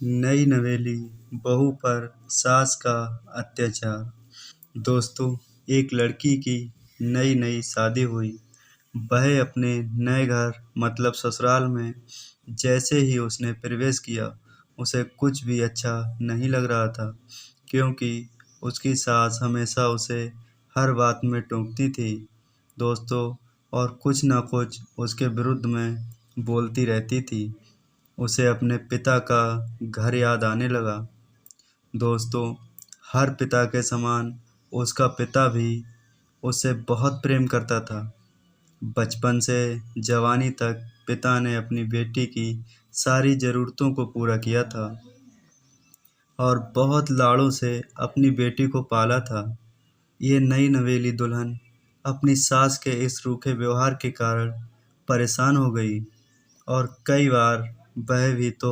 नई नवेली बहू पर सास का अत्याचार। दोस्तों, एक लड़की की नई नई शादी हुई। वह अपने नए घर मतलब ससुराल में जैसे ही उसने प्रवेश किया, उसे कुछ भी अच्छा नहीं लग रहा था, क्योंकि उसकी सास हमेशा उसे हर बात में टोकती थी दोस्तों, और कुछ ना कुछ उसके विरुद्ध में बोलती रहती थी। उसे अपने पिता का घर याद आने लगा। दोस्तों, हर पिता के समान उसका पिता भी उससे बहुत प्रेम करता था। बचपन से जवानी तक पिता ने अपनी बेटी की सारी ज़रूरतों को पूरा किया था और बहुत लाड़ों से अपनी बेटी को पाला था। ये नई नवेली दुल्हन अपनी सास के इस रूखे व्यवहार के कारण परेशान हो गई और कई बार वह भी तो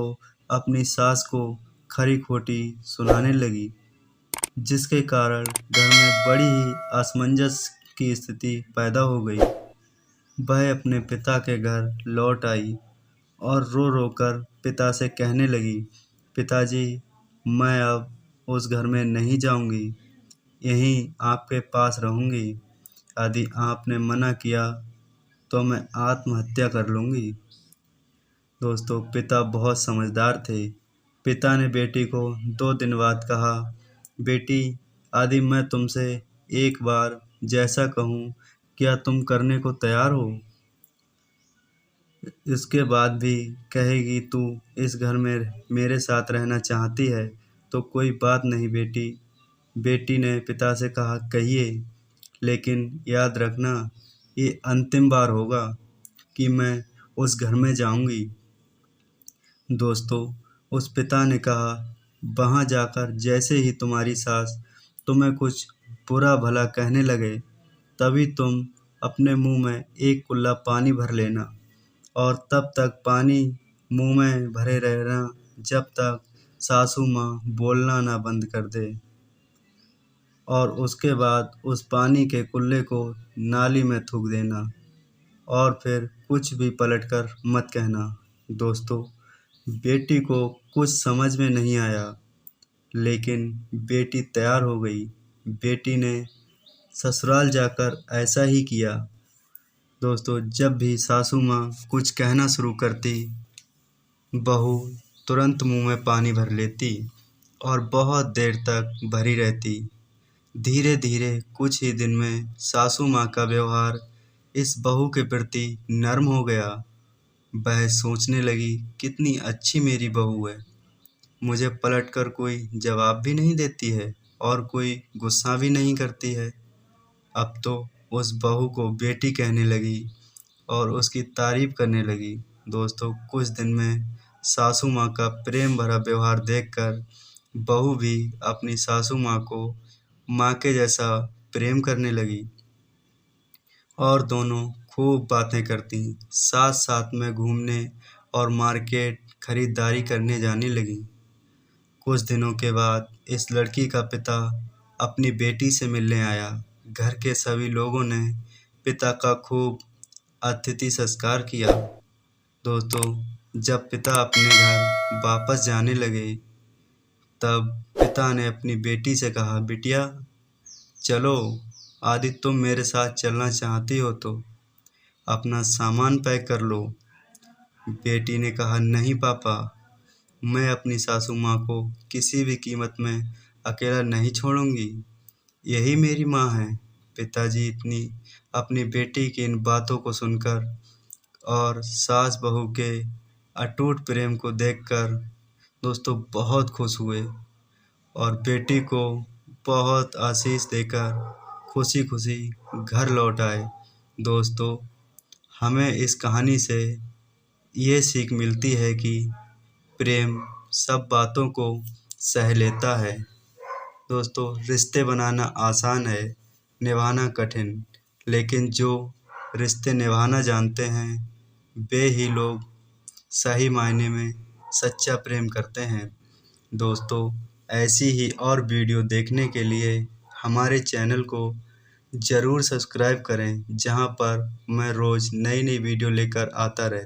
अपनी सास को खरी-खोटी सुनाने लगी, जिसके कारण घर में बड़ी ही असमंजस की स्थिति पैदा हो गई। वह अपने पिता के घर लौट आई और रो-रो कर पिता से कहने लगी, "पिताजी, मैं अब उस घर में नहीं जाऊंगी, यहीं आपके पास रहूंगी। यदि आपने मना किया तो मैं आत्महत्या कर लूंगी।" दोस्तों, पिता बहुत समझदार थे। पिता ने बेटी को 2 दिन बाद कहा, "बेटी, यदि मैं तुमसे एक बार जैसा कहूँ, क्या तुम करने को तैयार हो? इसके बाद भी कहेगी तू इस घर में मेरे साथ रहना चाहती है, तो कोई बात नहीं बेटी।" बेटी ने पिता से कहा, "कहिए, लेकिन याद रखना, ये अंतिम बार होगा कि मैं उस घर में जाऊंगी।" दोस्तों, उस पिता ने कहा, "वहाँ जाकर जैसे ही तुम्हारी सास तुम्हें कुछ बुरा भला कहने लगे, तभी तुम अपने मुंह में एक कुल्ला पानी भर लेना और तब तक पानी मुंह में भरे रहना जब तक सासू माँ बोलना ना बंद कर दे, और उसके बाद उस पानी के कुल्ले को नाली में थूक देना और फिर कुछ भी पलटकर मत कहना।" दोस्तों, बेटी को कुछ समझ में नहीं आया, लेकिन बेटी तैयार हो गई। बेटी ने ससुराल जाकर ऐसा ही किया। दोस्तों, जब भी सासू माँ कुछ कहना शुरू करती, बहू तुरंत मुंह में पानी भर लेती और बहुत देर तक भरी रहती। धीरे धीरे कुछ ही दिन में सासू माँ का व्यवहार इस बहू के प्रति नर्म हो गया। वह सोचने लगी, कितनी अच्छी मेरी बहू है, मुझे पलटकर कोई जवाब भी नहीं देती है और कोई गुस्सा भी नहीं करती है। अब तो उस बहू को बेटी कहने लगी और उसकी तारीफ करने लगी। दोस्तों, कुछ दिन में सासू माँ का प्रेम भरा व्यवहार देखकर बहू भी अपनी सासू माँ को माँ के जैसा प्रेम करने लगी और दोनों खूब बातें करती, साथ साथ में घूमने और मार्केट खरीदारी करने जाने लगी। कुछ दिनों के बाद इस लड़की का पिता अपनी बेटी से मिलने आया। घर के सभी लोगों ने पिता का खूब अतिथि सत्कार किया। दोस्तों, जब पिता अपने घर वापस जाने लगे, तब पिता ने अपनी बेटी से कहा, "बिटिया, चलो, यदि तुम मेरे साथ चलना चाहती हो तो अपना सामान पैक कर लो।" बेटी ने कहा, "नहीं पापा, मैं अपनी सासू माँ को किसी भी कीमत में अकेला नहीं छोड़ूंगी, यही मेरी माँ है।" पिताजी इतनी अपनी बेटी की इन बातों को सुनकर और सास बहू के अटूट प्रेम को देखकर दोस्तों बहुत खुश हुए और बेटी को बहुत आशीष देकर खुशी खुशी घर लौट आए। दोस्तों, हमें इस कहानी से ये सीख मिलती है कि प्रेम सब बातों को सह लेता है। दोस्तों, रिश्ते बनाना आसान है, निभाना कठिन, लेकिन जो रिश्ते निभाना जानते हैं, वे ही लोग सही मायने में सच्चा प्रेम करते हैं। दोस्तों, ऐसी ही और वीडियो देखने के लिए हमारे चैनल को ज़रूर सब्सक्राइब करें, जहां पर मैं रोज़ नई नई वीडियो लेकर आता रहता हूं।